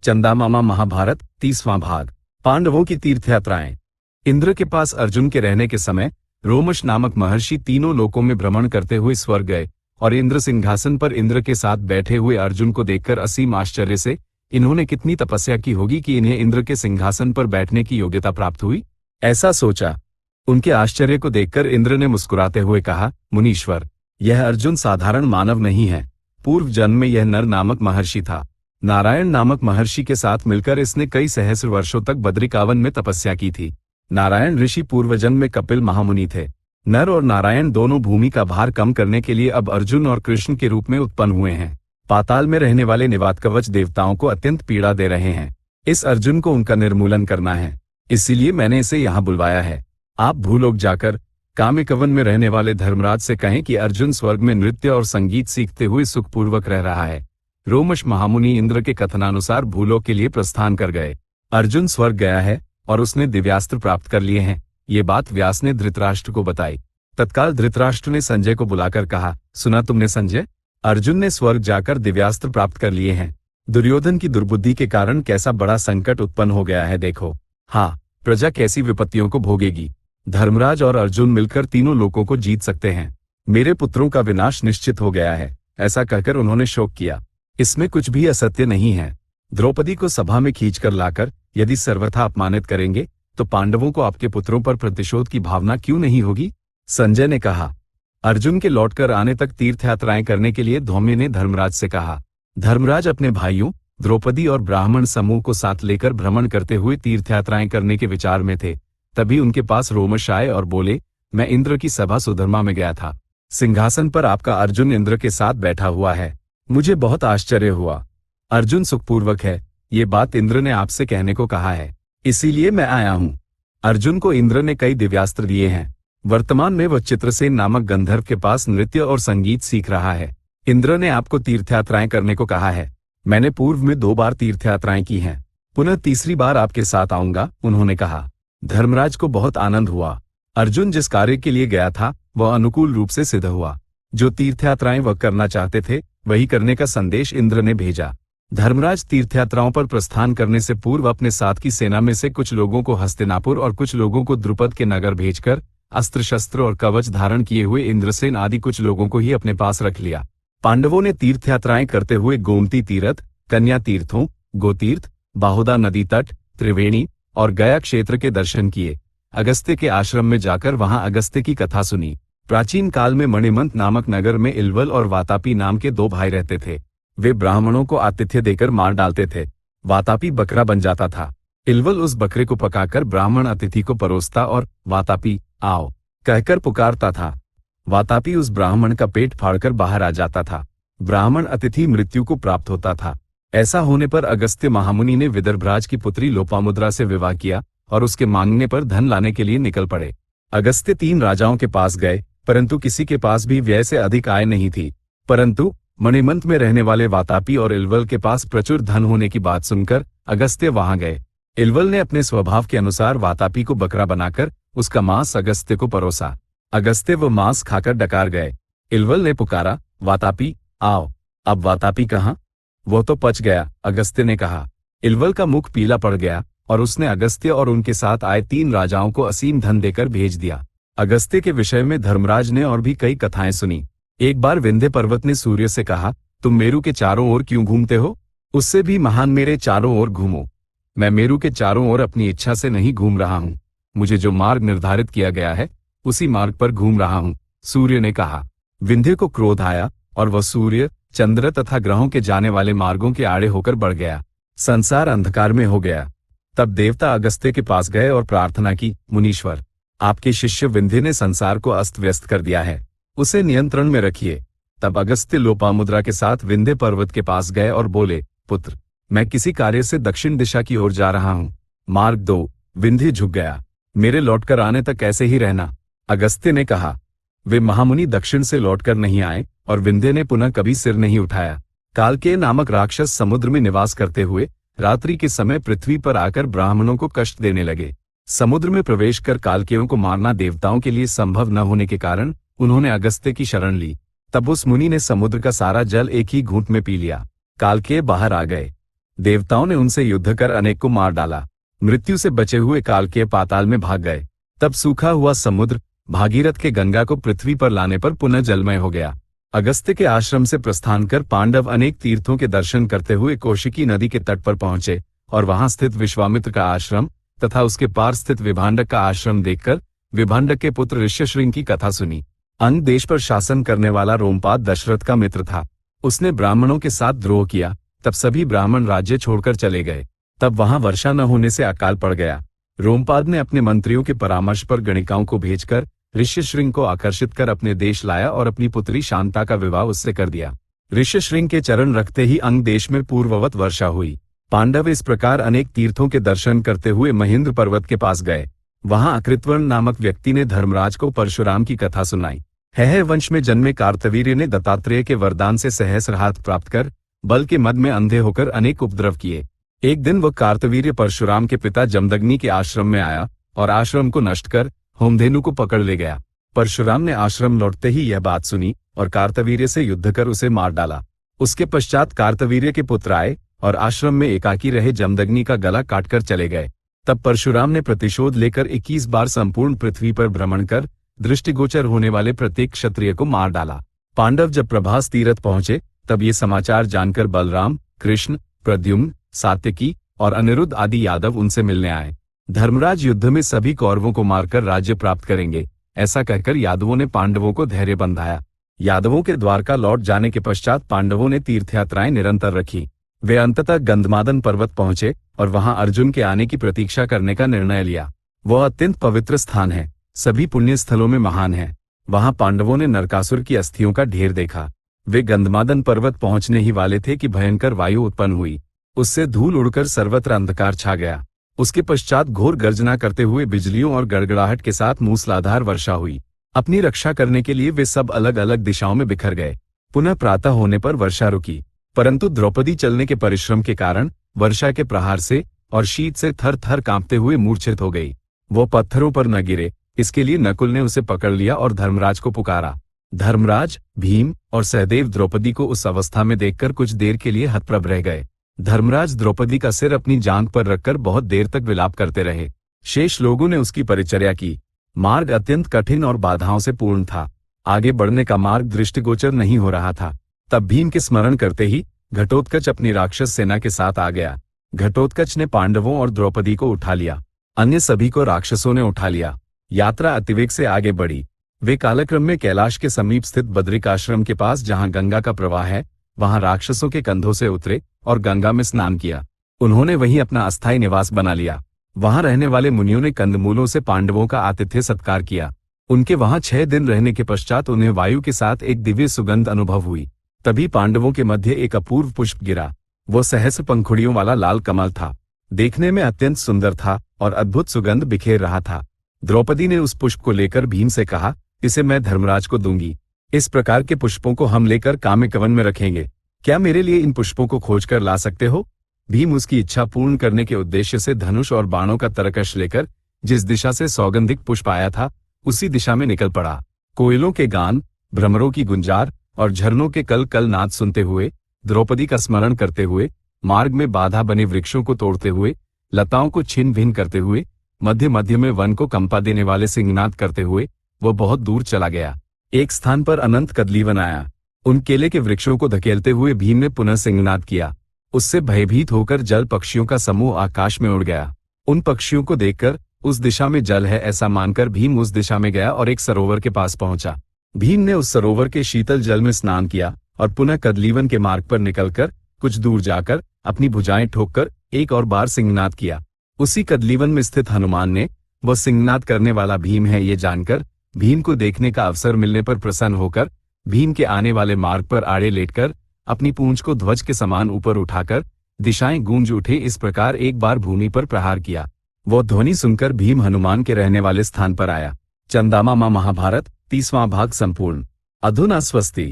चंदामामा महाभारत 30वां भाग। पांडवों की तीर्थयात्राएं। इंद्र के पास अर्जुन के रहने के समय रोमश नामक महर्षि तीनों लोकों में भ्रमण करते हुए स्वर्ग गए और इंद्र सिंहासन पर इंद्र के साथ बैठे हुए अर्जुन को देखकर असीम आश्चर्य से इन्होंने कितनी तपस्या की होगी कि इन्हें इंद्र के सिंहासन पर बैठने की योग्यता प्राप्त हुई, ऐसा सोचा। उनके आश्चर्य को देखकर इंद्र ने मुस्कुराते हुए कहा, मुनीश्वर, यह अर्जुन साधारण मानव नहीं है। पूर्व जन्म में यह नर नामक महर्षि था। नारायण नामक महर्षि के साथ मिलकर इसने कई सहस्र वर्षों तक बद्रिकावन में तपस्या की थी। नारायण ऋषि पूर्व जन्म में कपिल महामुनि थे। नर और नारायण दोनों भूमि का भार कम करने के लिए अब अर्जुन और कृष्ण के रूप में उत्पन्न हुए हैं। पाताल में रहने वाले निवातकवच देवताओं को अत्यंत पीड़ा दे रहे हैं। इस अर्जुन को उनका निर्मूलन करना है, इसीलिए मैंने इसे यहाँ बुलवाया है। आप भूलोक जाकर काम्यकवन में रहने वाले धर्मराज से कहें कि अर्जुन स्वर्ग में नृत्य और संगीत सीखते हुए सुखपूर्वक रह रहा है। रोमश महामुनि इंद्र के कथनानुसार भूलोक के लिए प्रस्थान कर गए। अर्जुन स्वर्ग गया है और उसने दिव्यास्त्र प्राप्त कर लिए हैं। ये बात व्यास ने धृतराष्ट्र को बताई। तत्काल धृतराष्ट्र ने संजय को बुलाकर कहा, सुना तुमने संजय, अर्जुन ने स्वर्ग जाकर दिव्यास्त्र प्राप्त कर लिए हैं। दुर्योधन की दुर्बुद्धि के कारण कैसा बड़ा संकट उत्पन्न हो गया है देखो। हाँ, प्रजा कैसी विपत्तियों को भोगेगी। धर्मराज और अर्जुन मिलकर तीनों लोकों को जीत सकते हैं। मेरे पुत्रों का विनाश निश्चित हो गया है, ऐसा कहकर उन्होंने शोक किया। इसमें कुछ भी असत्य नहीं है। द्रौपदी को सभा में खींचकर लाकर यदि सर्वथा अपमानित करेंगे तो पांडवों को आपके पुत्रों पर प्रतिशोध की भावना क्यों नहीं होगी? संजय ने कहा। अर्जुन के लौटकर आने तक तीर्थयात्राएं करने के लिए धौम्य ने धर्मराज से कहा। धर्मराज अपने भाइयों द्रौपदी और ब्राह्मण समूह को साथ लेकर भ्रमण करते हुए तीर्थयात्राएं करने के विचार में थे। तभी उनके पास रोमश आए और बोले, मैं इंद्र की सभा सुधर्मा में गया था। सिंहासन पर आपका अर्जुन इंद्र के साथ बैठा हुआ है। मुझे बहुत आश्चर्य हुआ। अर्जुन सुखपूर्वक है, ये बात इंद्र ने आपसे कहने को कहा है, इसीलिए मैं आया हूँ। अर्जुन को इंद्र ने कई दिव्यास्त्र दिए हैं। वर्तमान में वह चित्रसेन नामक गंधर्व के पास नृत्य और संगीत सीख रहा है। इंद्र ने आपको तीर्थयात्राएं करने को कहा है। मैंने पूर्व में 2 बार तीर्थयात्राएं की हैं, पुनः तीसरी बार आपके साथ आऊंगा, उन्होंने कहा। धर्मराज को बहुत आनंद हुआ। अर्जुन जिस कार्य के लिए गया था वह अनुकूल रूप से सिद्ध हुआ। जो तीर्थयात्राएं वह करना चाहते थे वही करने का संदेश इंद्र ने भेजा। धर्मराज तीर्थयात्राओं पर प्रस्थान करने से पूर्व अपने साथ की सेना में से कुछ लोगों को हस्तिनापुर और कुछ लोगों को द्रुपद के नगर भेजकर अस्त्र शस्त्र और कवच धारण किए हुए इंद्रसेन आदि कुछ लोगों को ही अपने पास रख लिया। पांडवों ने तीर्थयात्राएं करते हुए गोमती तीर्थ, कन्या तीर्थों, गोतीर्थ, बाहुदा नदी तट, त्रिवेणी और गया क्षेत्र के दर्शन किए। अगस्त्य के आश्रम में जाकर वहां अगस्त्य की कथा सुनी। प्राचीन काल में मणिमंत नामक नगर में इल्वल और वातापी नाम के 2 भाई रहते थे। वे ब्राह्मणों को आतिथ्य देकर मार डालते थे। वातापी बकरा बन जाता था। इल्वल उस बकरे को पकाकर ब्राह्मण अतिथि को परोसता और वातापी आओ कहकर पुकारता था। वातापी उस ब्राह्मण का पेट फाड़कर बाहर आ जाता था। ब्राह्मण अतिथि मृत्यु को प्राप्त होता था। ऐसा होने पर अगस्त्य महामुनि ने विदर्भराज की पुत्री लोपामुद्रा से विवाह किया और उसके मांगने पर धन लाने के लिए निकल पड़े। अगस्त्य 3 राजाओं के पास गए, परंतु किसी के पास भी व्यय से अधिक आय नहीं थी। परंतु मणिमंत में रहने वाले वातापी और इल्वल के पास प्रचुर धन होने की बात सुनकर अगस्त्य वहां गए। इल्वल ने अपने स्वभाव के अनुसार वातापी को बकरा बनाकर उसका मांस अगस्त्य को परोसा। अगस्त्य वो मांस खाकर डकार गए। इल्वल ने पुकारा, वातापी आओ। अब वातापी कहाँ? वो तो पच गया, अगस्त्य ने कहा। इल्वल का मुख पीला पड़ गया और उसने अगस्त्य और उनके साथ आए 3 राजाओं को असीम धन देकर भेज दिया। अगस्त्य के विषय में धर्मराज ने और भी कई कथाएं सुनी। एक बार विंध्य पर्वत ने सूर्य से कहा, तुम मेरु के चारों ओर क्यों घूमते हो? उससे भी महान मेरे चारों ओर घूमो। मैं मेरु के चारों ओर अपनी इच्छा से नहीं घूम रहा हूँ। मुझे जो मार्ग निर्धारित किया गया है उसी मार्ग पर घूम रहा हूँ, सूर्य ने कहा। विंध्य को क्रोध आया और वह सूर्य, चंद्र तथा ग्रहों के जाने वाले मार्गों के आड़े होकर बढ़ गया। संसार अंधकार में हो गया। तब देवता अगस्त्य के पास गए और प्रार्थना की, मुनीश्वर, आपके शिष्य विंध्य ने संसार को अस्त व्यस्त कर दिया है, उसे नियंत्रण में रखिए। तब अगस्त्य लोपामुद्रा के साथ विंध्य पर्वत के पास गए और बोले, पुत्र, मैं किसी कार्य से दक्षिण दिशा की ओर जा रहा हूँ, मार्ग दो। विंध्य झुक गया, मेरे लौटकर आने तक ऐसे ही रहना। अगस्त्य ने कहा। वे महामुनि दक्षिण से लौटकर नहीं आए और विंध्य ने पुनः कभी सिर नहीं उठाया। कालकेय नामक राक्षस समुद्र में निवास करते हुए रात्रि के समय पृथ्वी पर आकर ब्राह्मणों को कष्ट देने लगे। समुद्र में प्रवेश कर कालकेयों को मारना देवताओं के लिए संभव न होने के कारण उन्होंने अगस्त्य की शरण ली। तब उस मुनि ने समुद्र का सारा जल एक ही घूंट में पी लिया। कालकेय बाहर आ गए। देवताओं ने उनसे युद्ध कर अनेक को मार डाला। मृत्यु से बचे हुए कालकेय पाताल में भाग गए। तब सूखा हुआ समुद्र भागीरथ के गंगा को पृथ्वी पर लाने पर पुनः जलमय हो गया। अगस्त्य के आश्रम से प्रस्थान कर पांडव अनेक तीर्थों के दर्शन करते हुए कौशिकी नदी के तट पर पहुंचे और वहां स्थित विश्वामित्र का आश्रम तथा उसके पार स्थित विभांडक का आश्रम देखकर विभांडक के पुत्र ऋष्यशृंग की कथा सुनी। अंग देश पर शासन करने वाला रोमपाद दशरथ का मित्र था। उसने ब्राह्मणों के साथ द्रोह किया। तब सभी ब्राह्मण राज्य छोड़कर चले गए। तब वहां वर्षा न होने से अकाल पड़ गया। रोमपाद ने अपने मंत्रियों के परामर्श पर गणिकाओं को भेजकर ऋष्यशृंग को आकर्षित कर अपने देश लाया और अपनी पुत्री शांता का विवाह उससे कर दिया। ऋष्यशृंग के चरण रखते ही अंग देश में पूर्ववत वर्षा हुई। पांडव इस प्रकार अनेक तीर्थों के दर्शन करते हुए महेंद्र पर्वत के पास गए। वहां अकृतवर्ण नामक व्यक्ति ने धर्मराज को परशुराम की कथा सुनाई। हैहय वंश में जन्मे कार्तवीर्य ने दत्तात्रेय के वरदान से सहस्र हाथ प्राप्त कर बल के मद में अंधे होकर अनेक उपद्रव किए। एक दिन वह कार्तवीर्य परशुराम के पिता जमदग्नि के आश्रम में आया और आश्रम को नष्ट कर होमधेनु को पकड़ ले गया। परशुराम ने आश्रम लौटते ही यह बात सुनी और कार्तवीर्य से युद्ध कर उसे मार डाला। उसके पश्चात कार्तवीर्य के पुत्र आए और आश्रम में एकाकी रहे जमदग्नि का गला काटकर चले गए। तब परशुराम ने प्रतिशोध लेकर 21 बार संपूर्ण पृथ्वी पर भ्रमण कर दृष्टिगोचर होने वाले प्रत्येक क्षत्रिय को मार डाला। पांडव जब प्रभास तीरथ पहुंचे तब ये समाचार जानकर बलराम, कृष्ण, प्रद्युम्न, सात्यकी और अनिरुद्ध आदि यादव उनसे मिलने आए। धर्मराज युद्ध में सभी कौरवों को मारकर राज्य प्राप्त करेंगे, ऐसा कहकर यादवों ने पांडवों को धैर्य बंधाया। यादवों के द्वारका लौट जाने के पश्चात पांडवों ने तीर्थयात्राएं निरंतर रखी। वे अंततः गंधमादन पर्वत पहुंचे और वहां अर्जुन के आने की प्रतीक्षा करने का निर्णय लिया। वह अत्यंत पवित्र स्थान है, सभी पुण्य स्थलों में महान है। वहां पांडवों ने नरकासुर की अस्थियों का ढेर देखा। वे गंधमादन पर्वत पहुंचने ही वाले थे कि भयंकर वायु उत्पन्न हुई। उससे धूल उड़कर सर्वत्र अंधकार छा गया। उसके पश्चात घोर गर्जना करते हुए बिजलियों और गड़गड़ाहट के साथ मूसलाधार वर्षा हुई। अपनी रक्षा करने के लिए वे सब अलग अलग दिशाओं में बिखर गए। पुनः प्रातः होने पर वर्षा रुकी, परंतु द्रौपदी चलने के परिश्रम के कारण वर्षा के प्रहार से और शीत से थर थर कांपते हुए मूर्छित हो गई। वो पत्थरों पर न गिरे, इसके लिए नकुल ने उसे पकड़ लिया और धर्मराज को पुकारा। धर्मराज, भीम और सहदेव द्रौपदी को उस अवस्था में देखकर कुछ देर के लिए हतप्रभ रह गए। धर्मराज द्रौपदी का सिर अपनी जांघ पर रखकर बहुत देर तक विलाप करते रहे। शेष लोगों ने उसकी परिचर्या की। मार्ग अत्यंत कठिन और बाधाओं से पूर्ण था। आगे बढ़ने का मार्ग दृष्टिगोचर नहीं हो रहा था। तब भीम के स्मरण करते ही घटोत्कच अपनी राक्षस सेना के साथ आ गया। घटोत्कच ने पांडवों और द्रौपदी को उठा लिया। अन्य सभी को राक्षसों ने उठा लिया। यात्रा अतिवेग से आगे बढ़ी। वे कालक्रम में कैलाश के समीप स्थित बद्रिक आश्रम के पास, जहां गंगा का प्रवाह है, वहां राक्षसों के कंधों से उतरे और गंगा में स्नान किया। उन्होंने वहीं अपना अस्थायी निवास बना लिया। वहां रहने वाले मुनियों ने कंदमूलों से पांडवों का आतिथ्य सत्कार किया। उनके वहां 6 दिन रहने के पश्चात उन्हें वायु के साथ एक दिव्य सुगंध अनुभव हुई। तभी पांडवों के मध्य एक अपूर्व पुष्प गिरा। वो सहस्र पंखुड़ियों वाला लाल कमल था। देखने में अत्यंत सुंदर था और अद्भुत सुगंध बिखेर रहा था। द्रौपदी ने उस पुष्प को लेकर भीम से कहा, इसे मैं धर्मराज को दूंगी। इस प्रकार के पुष्पों को हम लेकर काम्यकवन में रखेंगे। क्या मेरे लिए इन पुष्पों को खोज कर ला सकते हो? भीम उसकी इच्छा पूर्ण करने के उद्देश्य से धनुष और बाणों का तरकश लेकर जिस दिशा से सौगंधिक पुष्प आया था उसी दिशा में निकल पड़ा। कोयलों के गान, भ्रमरों की गुंजार और झरनों के कल कल नाद सुनते हुए, द्रौपदी का स्मरण करते हुए, मार्ग में बाधा बने वृक्षों को तोड़ते हुए, लताओं को छिन्न भिन्न करते हुए, मध्य मध्य में वन को कंपा देने वाले सिंहनाद करते हुए वह बहुत दूर चला गया। एक स्थान पर अनंत कदलीवन आया। उन केले के वृक्षों को धकेलते हुए भीम ने पुनः सिंहनाद किया। उससे भयभीत होकर जल पक्षियों का समूह आकाश में उड़ गया। उन पक्षियों को देखकर उस दिशा में जल है ऐसा मानकर भीम उस दिशा में गया और एक सरोवर के पास पहुंचा। भीम ने उस सरोवर के शीतल जल में स्नान किया और पुनः कदलीवन के मार्ग पर निकलकर कुछ दूर जाकर अपनी भुजाएं ठोककर एक और बार सिंहनाद किया। उसी कदलीवन में स्थित हनुमान ने वह सिंहनाद करने वाला भीम है ये जानकर भीम को देखने का अवसर मिलने पर प्रसन्न होकर भीम के आने वाले मार्ग पर आड़े लेटकर अपनी पूंछ को ध्वज के समान ऊपर उठाकर दिशाएं गूंज उठे इस प्रकार एक बार भूमि पर प्रहार किया। वो ध्वनि सुनकर भीम हनुमान के रहने वाले स्थान पर आया। चंदामामा महाभारत 30वां भाग संपूर्ण। अधुना स्वस्ति।